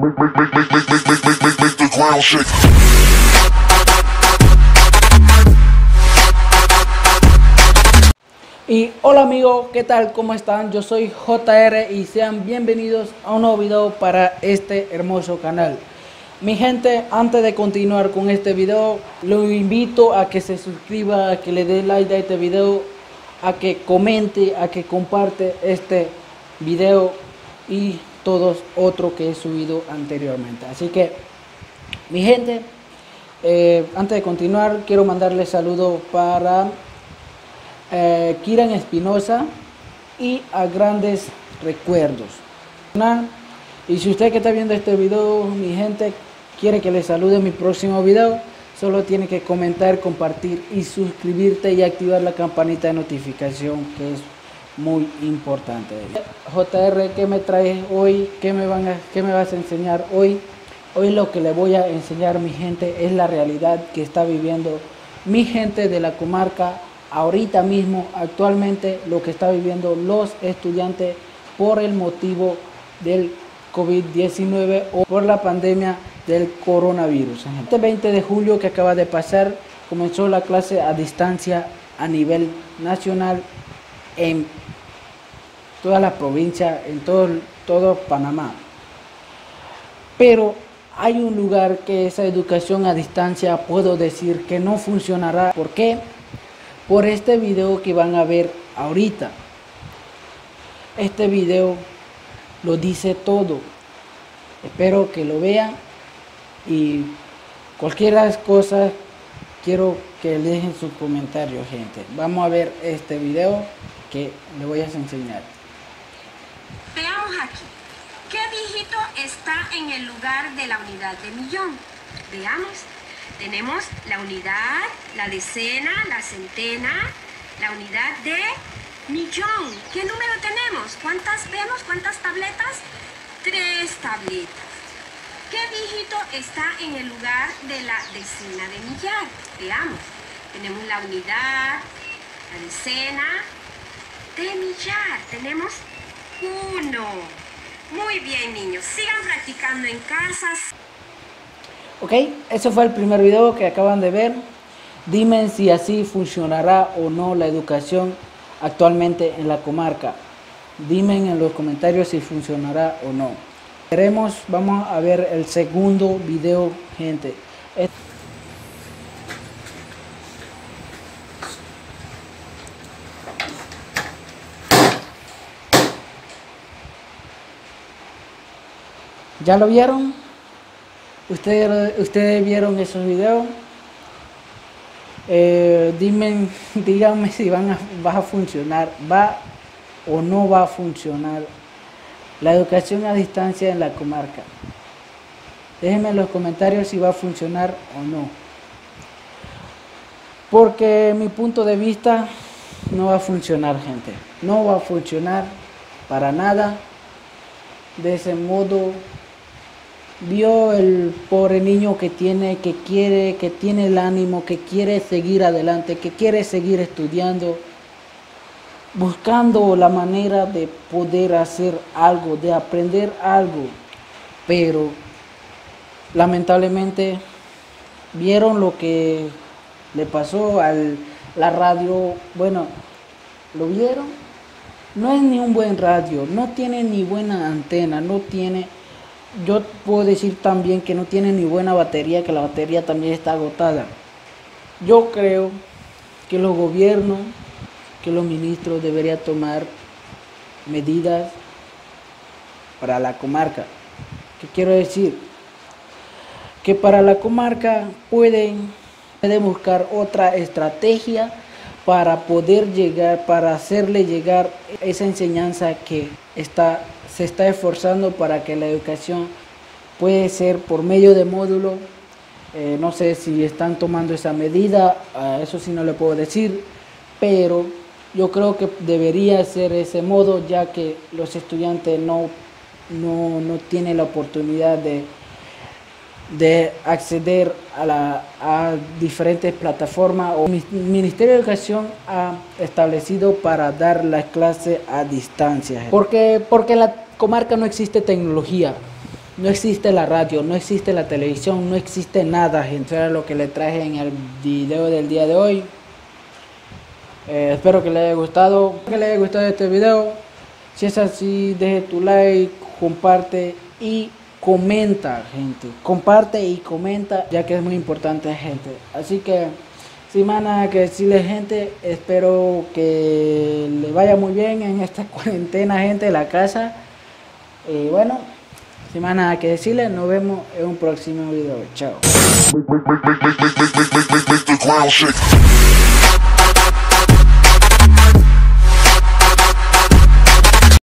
Make the ground shake. Y hola amigos, ¿qué tal? ¿Cómo están? Yo soy JR y sean bienvenidos a un nuevo video para este hermoso canal. Mi gente, antes de continuar con este video, lo invito a que se suscriba, a que le dé like a este video, a que comente, a que comparte este video y todos otros que he subido anteriormente. Así que, mi gente, antes de continuar, quiero mandarle saludos para Kiran Espinosa y a Grandes Recuerdos. Y si usted que está viendo este video, mi gente, quiere que le salude en mi próximo video, solo tiene que comentar, compartir y suscribirte y activar la campanita de notificación, que es muy importante. JR, ¿qué me traes hoy? ¿Qué me vas a enseñar hoy? Hoy lo que le voy a enseñar, mi gente, es la realidad que está viviendo mi gente de la comarca ahorita mismo, actualmente, lo que está viviendo los estudiantes por el motivo del COVID-19 o por la pandemia del coronavirus. Este 20 de julio que acaba de pasar, comenzó la clase a distancia a nivel nacional en toda la provincia, en todo Panamá. Pero hay un lugar que esa educación a distancia puedo decir que no funcionará. ¿Por qué? Por este video que van a ver ahorita. Este video lo dice todo. Espero que lo vean y cualquier cosa quiero que le dejen sus comentarios, gente. Vamos a ver este video que le voy a enseñar. Veamos aquí. ¿Qué dígito está en el lugar de la unidad de millón? Veamos. Tenemos la unidad, la decena, la centena, la unidad de millón. ¿Qué número tenemos? ¿Cuántas vemos? ¿Cuántas tabletas? 3 tabletas. ¿Qué dígito está en el lugar de la decena de millar? Veamos. Tenemos la unidad, la decena de millar. Tenemos 1. Muy bien, niños. Sigan practicando en casas. Ok, ese fue el primer video que acaban de ver. Dime si así funcionará o no la educación actualmente en la comarca. Dime en los comentarios si funcionará o no. Vamos a ver el segundo video, gente. ¿Ya lo vieron? ¿Ustedes vieron esos videos? Díganme si va a funcionar, va o no va a funcionar la educación a distancia en la comarca. Déjenme en los comentarios si va a funcionar o no. Porque mi punto de vista no va a funcionar, gente. No va a funcionar para nada. De ese modo, vio el pobre niño que tiene el ánimo, que quiere seguir adelante, que quiere seguir estudiando, buscando la manera de poder hacer algo, de aprender algo. Pero lamentablemente vieron lo que le pasó a la radio. Bueno, ¿lo vieron? No es ni un buen radio, no tiene ni buena antena, yo puedo decir también que no tiene ni buena batería, que la batería también está agotada. Yo creo que los gobiernos, que los ministros deberían tomar medidas para la comarca. ¿Qué quiero decir? Que para la comarca pueden buscar otra estrategia para poder llegar, para hacerle llegar esa enseñanza que se está esforzando para que la educación puede ser por medio de módulo. No sé si están tomando esa medida, eso sí no le puedo decir, pero yo creo que debería ser ese modo, ya que los estudiantes no tienen la oportunidad de acceder a diferentes plataformas o el Ministerio de Educación ha establecido para dar la clase a distancia. Porque en la comarca no existe tecnología. no existe la radio, no existe la televisión, no existe nada, gente. Eso era lo que le traje en el video del día de hoy. Espero que les haya gustado, este video. Si es así, deje tu like, comparte y comenta, gente. Comparte y comenta, ya que es muy importante, gente. Así que, sin más nada que decirles, gente, espero que les vaya muy bien en esta cuarentena, gente, de la casa. Y bueno, sin más nada que decirles, nos vemos en un próximo video. Chao. Make the ground shake.